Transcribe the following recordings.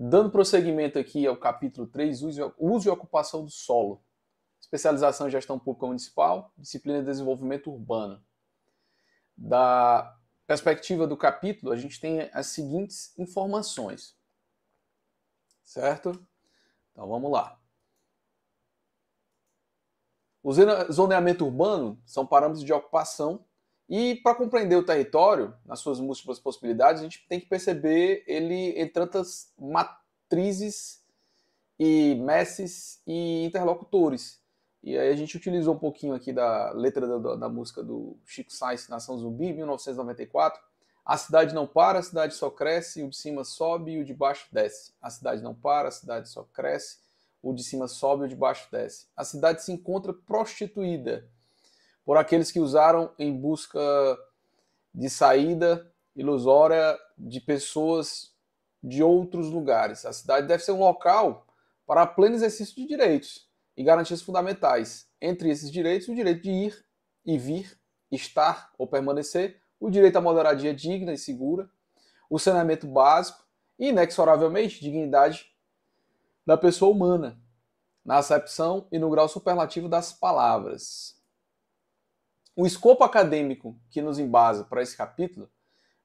Dando prosseguimento aqui ao capítulo 3, uso e ocupação do solo. Especialização em gestão pública municipal, disciplina de desenvolvimento urbano. Da perspectiva do capítulo, a gente tem as seguintes informações. Certo? Então vamos lá. O zoneamento urbano são parâmetros de ocupação e, para compreender o território, nas suas múltiplas possibilidades, a gente tem que perceber ele em tantas matrizes e messes e interlocutores. E aí a gente utilizou um pouquinho aqui da letra da música do Chico Sainz, Nação Zumbi, 1994. A cidade não para, a cidade só cresce, o de cima sobe e o de baixo desce. A cidade não para, a cidade só cresce, o de cima sobe e o de baixo desce. A cidade se encontra prostituída por aqueles que usaram em busca de saída ilusória de pessoas de outros lugares. A cidade deve ser um local para pleno exercício de direitos e garantias fundamentais. Entre esses direitos, o direito de ir e vir, estar ou permanecer, o direito à moradia digna e segura, o saneamento básico e, inexoravelmente, dignidade da pessoa humana, na acepção e no grau superlativo das palavras. O escopo acadêmico que nos embasa para esse capítulo,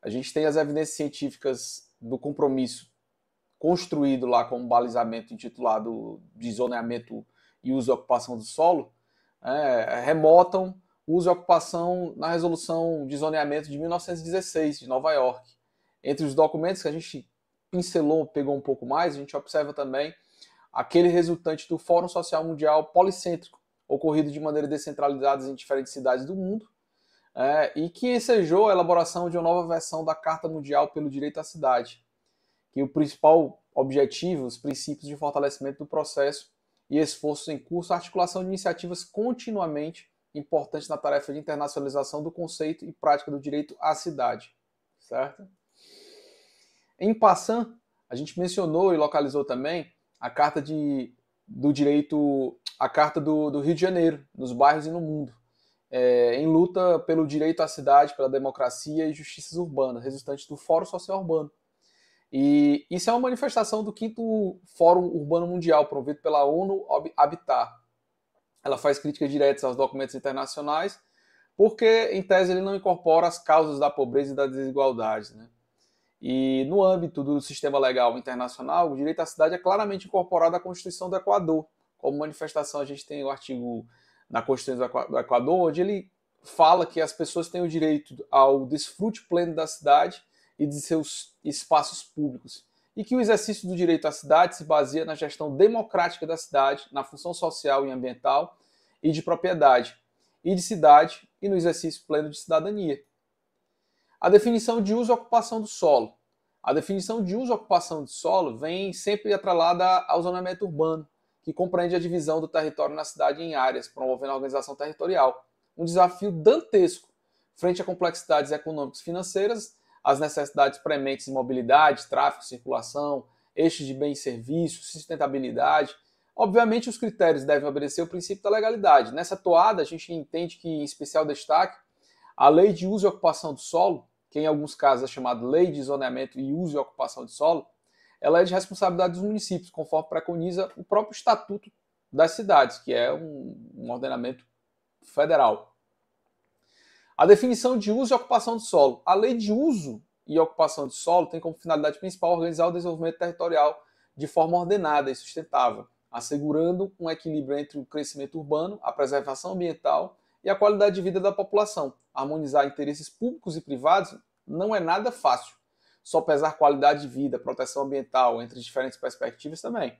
a gente tem as evidências científicas do compromisso construído lá com um balizamento intitulado de zoneamento e uso e ocupação do solo, remotam uso e ocupação na resolução de zoneamento de 1916, de Nova York. Entre os documentos que a gente pincelou, pegou um pouco mais, a gente observa também aquele resultante do Fórum Social Mundial Policêntrico, ocorrido de maneira descentralizada em diferentes cidades do mundo, e que ensejou a elaboração de uma nova versão da Carta Mundial pelo Direito à Cidade, que o principal objetivo, os princípios de fortalecimento do processo e esforços em curso, a articulação de iniciativas continuamente importantes na tarefa de internacionalização do conceito e prática do direito à cidade. Certo? Em passant, a gente mencionou e localizou também a Carta do Direito, a Carta do Rio de Janeiro, nos bairros e no mundo, em luta pelo direito à cidade, pela democracia e justiças urbanas, resultantes do Fórum Social Urbano. E isso é uma manifestação do 5º Fórum Urbano Mundial, promovido pela ONU Habitat. Ela faz críticas diretas aos documentos internacionais, porque, em tese, ele não incorpora as causas da pobreza e da desigualdade, né? E no âmbito do sistema legal internacional, o direito à cidade é claramente incorporado à Constituição do Equador. Como manifestação, a gente tem o artigo na Constituição do Equador, onde ele fala que as pessoas têm o direito ao desfrute pleno da cidade e de seus espaços públicos. E que o exercício do direito à cidade se baseia na gestão democrática da cidade, na função social e ambiental e de propriedade, e de cidade e no exercício pleno de cidadania. A definição de uso e ocupação do solo. A definição de uso e ocupação do solo vem sempre atrelada ao zoneamento urbano, que compreende a divisão do território na cidade em áreas, promovendo a organização territorial. Um desafio dantesco frente a complexidades econômicas e financeiras, as necessidades prementes de mobilidade, tráfego, circulação, eixos de bens e serviços, sustentabilidade. Obviamente, os critérios devem obedecer o princípio da legalidade. Nessa toada, a gente entende que, em especial destaque, a Lei de Uso e Ocupação do Solo, que em alguns casos é chamada Lei de Zoneamento e Uso e Ocupação do Solo, ela é de responsabilidade dos municípios, conforme preconiza o próprio Estatuto das Cidades, que é um ordenamento federal. A definição de uso e ocupação do solo. A Lei de Uso e Ocupação do Solo tem como finalidade principal organizar o desenvolvimento territorial de forma ordenada e sustentável, assegurando um equilíbrio entre o crescimento urbano, a preservação ambiental e a qualidade de vida da população. Harmonizar interesses públicos e privados não é nada fácil. Só pesar qualidade de vida, proteção ambiental, entre diferentes perspectivas também.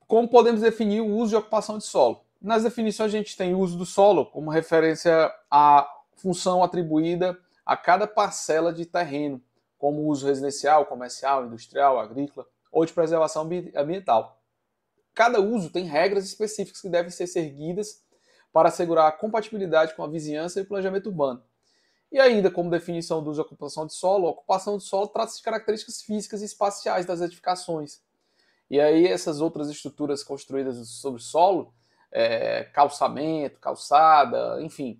Como podemos definir o uso e ocupação de solo? Nas definições a gente tem o uso do solo como referência à função atribuída a cada parcela de terreno, como uso residencial, comercial, industrial, agrícola ou de preservação ambiental. Cada uso tem regras específicas que devem ser seguidas para assegurar a compatibilidade com a vizinhança e o planejamento urbano. E ainda, como definição do uso e ocupação de solo, a ocupação de solo trata-se de características físicas e espaciais das edificações. E aí essas outras estruturas construídas sobre o solo, calçamento, calçada, enfim,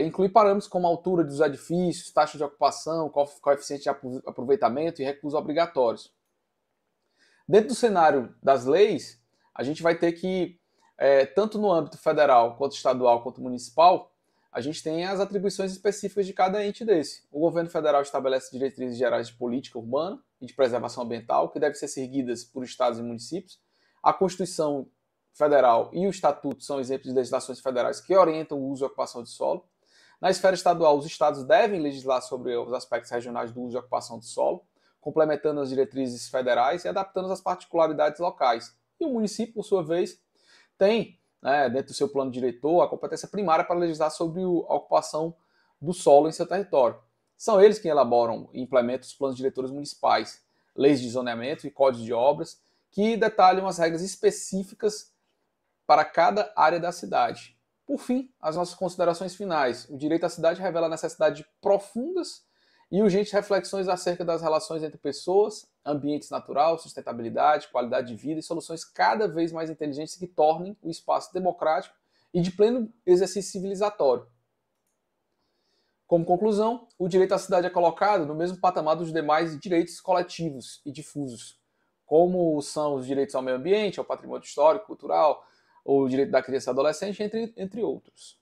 Inclui parâmetros como a altura dos edifícios, taxa de ocupação, coeficiente de aproveitamento e recursos obrigatórios. Dentro do cenário das leis, a gente vai ter que, tanto no âmbito federal, quanto estadual, quanto municipal, a gente tem as atribuições específicas de cada ente desse. O governo federal estabelece diretrizes gerais de política urbana e de preservação ambiental, que devem ser seguidas por estados e municípios. A Constituição Federal e o Estatuto são exemplos de legislações federais que orientam o uso e ocupação de solo. Na esfera estadual, os estados devem legislar sobre os aspectos regionais do uso e ocupação de solo, complementando as diretrizes federais e adaptando às particularidades locais. E o município, por sua vez, tem, dentro do seu plano diretor, a competência primária para legislar sobre a ocupação do solo em seu território. São eles quem elaboram e implementam os planos diretores municipais, leis de zoneamento e códigos de obras, que detalham as regras específicas para cada área da cidade. Por fim, as nossas considerações finais. O direito à cidade revela a necessidade de profundas e urgentes reflexões acerca das relações entre pessoas, ambientes natural, sustentabilidade, qualidade de vida e soluções cada vez mais inteligentes que tornem o espaço democrático e de pleno exercício civilizatório. Como conclusão, o direito à cidade é colocado no mesmo patamar dos demais direitos coletivos e difusos, como são os direitos ao meio ambiente, ao patrimônio histórico, cultural, ou o direito da criança e adolescente, entre outros.